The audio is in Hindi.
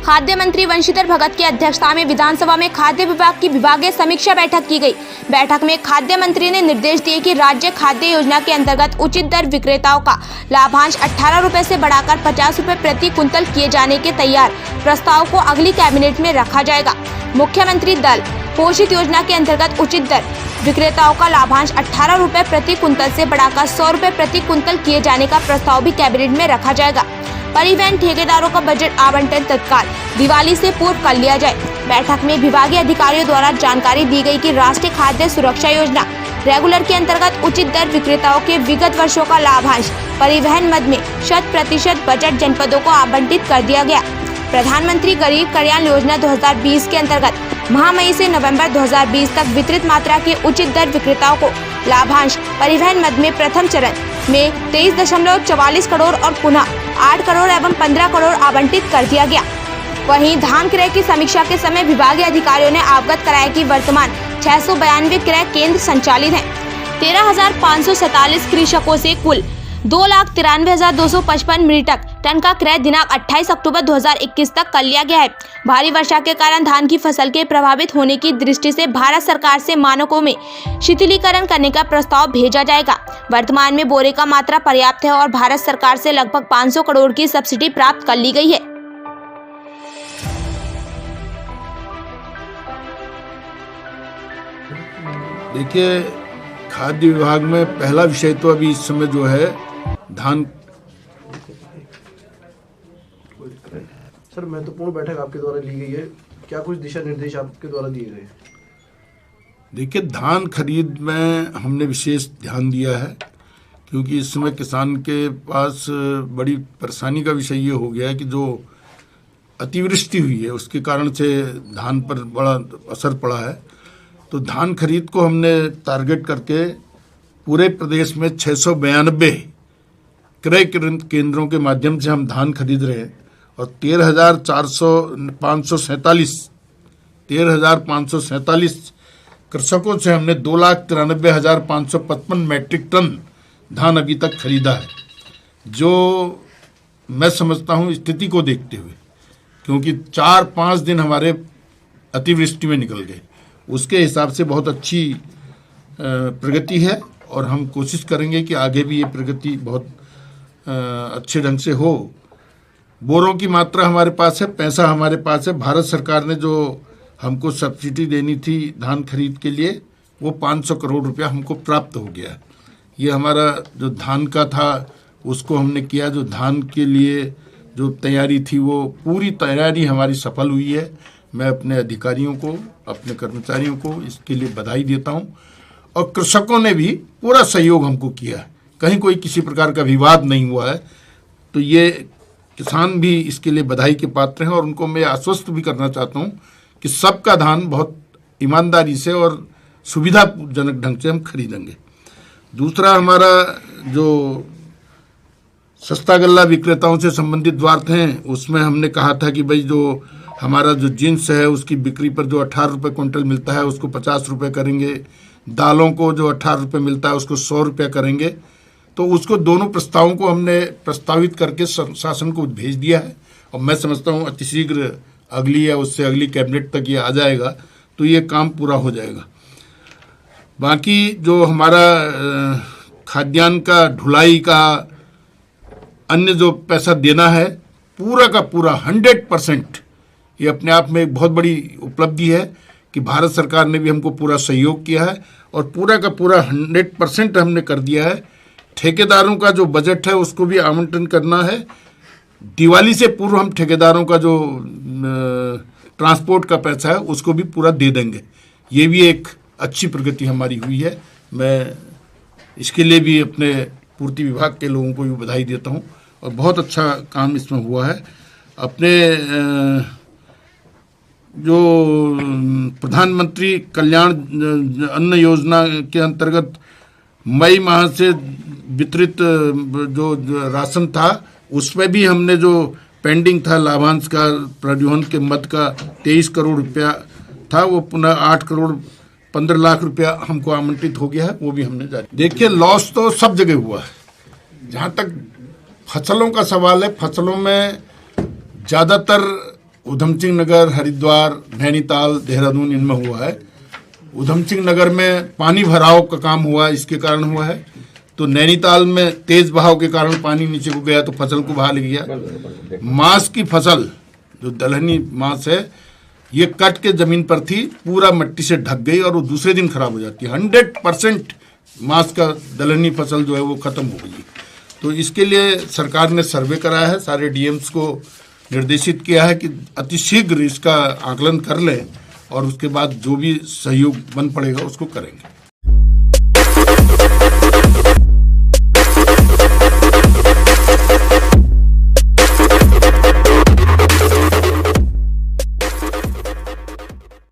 खाद्य मंत्री वंशीधर भगत की अध्यक्षता में विधानसभा में खाद्य विभाग की विभागीय समीक्षा बैठक की गई। बैठक में खाद्य मंत्री ने निर्देश दिए कि राज्य खाद्य योजना के अंतर्गत उचित दर विक्रेताओं का लाभांश 18 रुपए से बढ़ाकर 50 रुपए प्रति कुंतल किए जाने के तैयार प्रस्ताव को अगली कैबिनेट में रखा जाएगा। मुख्यमंत्री दल पोषित योजना के अंतर्गत उचित दर विक्रेताओं का लाभांश 18 रुपए प्रति कुंतल से बढ़ाकर 100 रुपए प्रति कुंतल किए जाने का प्रस्ताव भी कैबिनेट में रखा जाएगा। परिवहन ठेकेदारों का बजट आवंटन तत्काल दिवाली से पूर्व कर लिया जाए। बैठक में विभागीय अधिकारियों द्वारा जानकारी दी गई कि राष्ट्रीय खाद्य सुरक्षा योजना रेगुलर के अंतर्गत उचित दर विक्रेताओं के विगत वर्षों का लाभांश परिवहन मद में 100% बजट जनपदों को आवंटित कर दिया गया। प्रधानमंत्री गरीब कल्याण योजना 2020 के अंतर्गत माह मई से नवंबर 2020 तक वितरित मात्रा के उचित दर विक्रेताओं को लाभांश परिवहन मद में प्रथम चरण में 23.44 करोड़ और पुनः 8 करोड़ एवं 15 करोड़ आवंटित कर दिया गया। वहीं धान क्रय की समीक्षा के समय विभागीय अधिकारियों ने अवगत कराया कि वर्तमान 692 क्रय केंद्र संचालित हैं। 13,547 कृषकों से कुल 2,93,255 मीट्रिक टन का क्रय दिनांक 28 अक्टूबर 2021 तक कर लिया गया है। भारी वर्षा के कारण धान की फसल के प्रभावित होने की दृष्टि से भारत सरकार से मानकों में शिथिलीकरण करने का प्रस्ताव भेजा जाएगा। वर्तमान में बोरे का मात्रा पर्याप्त है और भारत सरकार से लगभग 500 करोड़ की सब्सिडी प्राप्त कर ली गई है। देखिए, खाद्य विभाग में पहला विषय तो अभी इस समय जो है धान। सर, महत्वपूर्ण बैठक आपके द्वारा ली गई है, क्या कुछ दिशा निर्देश आपके द्वारा दिए गए? देखिए, धान खरीद में हमने विशेष ध्यान दिया है क्योंकि इस समय किसान के पास बड़ी परेशानी का विषय ये हो गया है कि जो अतिवृष्टि हुई है उसके कारण से धान पर बड़ा असर पड़ा है। तो धान खरीद को हमने टारगेट करके पूरे प्रदेश में 692 क्रय केंद्रों के माध्यम से हम धान खरीद रहे हैं और 13,547 कृषकों से हमने 2,93,555 मैट्रिक टन धान अभी तक खरीदा है, जो मैं समझता हूँ स्थिति को देखते हुए, क्योंकि 4-5 दिन हमारे अतिवृष्टि में निकल गए, उसके हिसाब से बहुत अच्छी प्रगति है और हम कोशिश करेंगे कि आगे भी ये प्रगति बहुत अच्छे ढंग से हो। बोरों की मात्रा हमारे पास है, पैसा हमारे पास है। भारत सरकार ने जो हमको सब्सिडी देनी थी धान खरीद के लिए वो 500 करोड़ रुपया हमको प्राप्त हो गया। ये हमारा जो धान का था उसको हमने किया, जो धान के लिए जो तैयारी थी वो पूरी तैयारी हमारी सफल हुई है। मैं अपने अधिकारियों को, अपने कर्मचारियों को इसके लिए बधाई देता हूं और कृषकों ने भी पूरा सहयोग हमको किया है, कहीं कोई किसी प्रकार का विवाद नहीं हुआ है। तो ये किसान भी इसके लिए बधाई के पात्र हैं और उनको मैं आश्वस्त भी करना चाहता हूं कि सबका धान बहुत ईमानदारी से और सुविधाजनक ढंग से हम खरीदेंगे। दूसरा, हमारा जो सस्ता गल्ला विक्रेताओं से संबंधित बात हैं उसमें हमने कहा था कि भाई जो हमारा जो जिन्स है उसकी बिक्री पर जो 18 रुपये क्विंटल मिलता है उसको 50 रुपये करेंगे, दालों को जो 18 रुपये मिलता है उसको 100 रुपये करेंगे। तो उसको दोनों प्रस्तावों को हमने प्रस्तावित करके शासन को भेज दिया है और मैं समझता हूँ अतिशीघ्र अगली या उससे अगली कैबिनेट तक ये आ जाएगा तो ये काम पूरा हो जाएगा। बाकी जो हमारा खाद्यान्न का, ढुलाई का, अन्य जो पैसा देना है पूरा का पूरा 100%, ये अपने आप में एक बहुत बड़ी उपलब्धि है कि भारत सरकार ने भी हमको पूरा सहयोग किया है और पूरा का पूरा 100% हमने कर दिया है। ठेकेदारों का जो बजट है उसको भी आवंटन करना है। दिवाली से पूर्व हम ठेकेदारों का जो ट्रांसपोर्ट का पैसा है उसको भी पूरा दे देंगे। ये भी एक अच्छी प्रगति हमारी हुई है। मैं इसके लिए भी अपने पूर्ति विभाग के लोगों को भी बधाई देता हूँ और बहुत अच्छा काम इसमें हुआ है। अपने जो प्रधानमंत्री कल्याण अन्न योजना के अंतर्गत मई माह से वितरित जो राशन था उसमें भी हमने जो पेंडिंग था लाभांश का परिवहन के मद का 23 करोड़ रुपया था, वो पुनः 8 करोड़ 15 लाख रुपया हमको आवंटित हो गया है, वो भी हमने जारी। देखिए लॉस तो सब जगह हुआ है। जहाँ तक फसलों का सवाल है, फसलों में ज़्यादातर उधम सिंह नगर, हरिद्वार, नैनीताल, देहरादून इनमें हुआ है। उधम सिंह नगर में पानी भराव का काम हुआ, इसके कारण हुआ है। तो नैनीताल में तेज बहाव के कारण पानी नीचे को गया तो फसल को बहा ले गया। मांस की फसल जो दलहनी मांस है, ये कट के जमीन पर थी, पूरा मिट्टी से ढक गई और वो दूसरे दिन खराब हो जाती है। 100% मांस का दलहनी फसल जो है वो खत्म हो गई। तो इसके लिए सरकार ने सर्वे कराया है, सारे डीएम्स को निर्देशित किया है कि अतिशीघ्र इसका आकलन कर लें और उसके बाद जो भी सहयोग बन पड़ेगा उसको करेंगे।